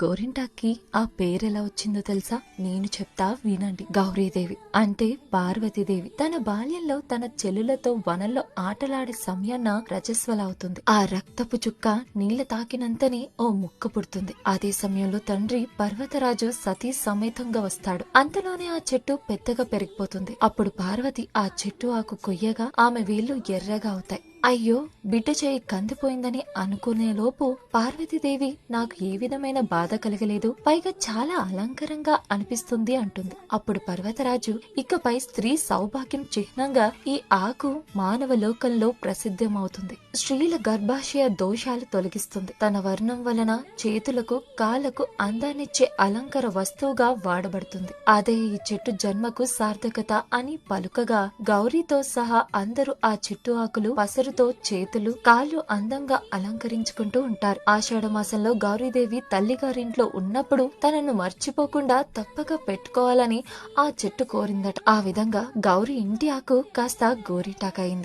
గోరింటాక్కి ఆ పేరెలా వచ్చిందో తెలుసా? నేను చెప్తా వినండి. గౌరీదేవి అంటే పార్వతీదేవి తన బాల్యంలో తన చెల్లులతో వనంలో ఆటలాడే సమయాన్న రజస్వలవుతుంది. ఆ రక్తపు చుక్క నీళ్ల తాకినంతనే ఓ ముక్క పుడుతుంది. అదే సమయంలో తండ్రి పర్వతరాజు సతీ సమేతంగా వస్తాడు. అంతలోనే ఆ చెట్టు పెద్దగా పెరిగిపోతుంది. అప్పుడు పార్వతి ఆ చెట్టు ఆకు కొయ్యగా ఆమె వేళ్లు ఎర్రగా అవుతాయి. అయ్యో, బిడ్డ చేయి కందిపోయిందని అనుకునే లోపు పార్వతీదేవి నాకు ఏ విధమైన బాధ కలగలేదు, పైగా చాలా అలంకరంగా అనిపిస్తుంది అంటుంది. అప్పుడు పర్వతరాజు ఇకపై స్త్రీ సౌభాగ్యం చిహ్నంగా ఈ ఆకు మానవ లోకంలో ప్రసిద్ధమవుతుంది. స్త్రీల గర్భాశయ దోషాలు తొలగిస్తుంది. తన వర్ణం వలన చేతులకు కాళ్లకు అందాన్నిచ్చే అలంకార వస్తువుగా వాడబడుతుంది. అదే ఈ చెట్టు జన్మకు సార్థకత అని పలుకగా గౌరీతో సహా అందరూ ఆ చెట్టు ఆకులు పసరుతో చేతులు కాళ్ళు అందంగా అలంకరించుకుంటూ ఉంటారు. ఆషాఢ మాసంలో గౌరీదేవి తల్లిగారింట్లో ఉన్నప్పుడు తనను మర్చిపోకుండా తప్పక పెట్టుకోవాలని ఆ చెట్టు కోరిందట. ఆ విధంగా గౌరీ ఇంటి ఆకు కాస్త గోరింటాకయింది.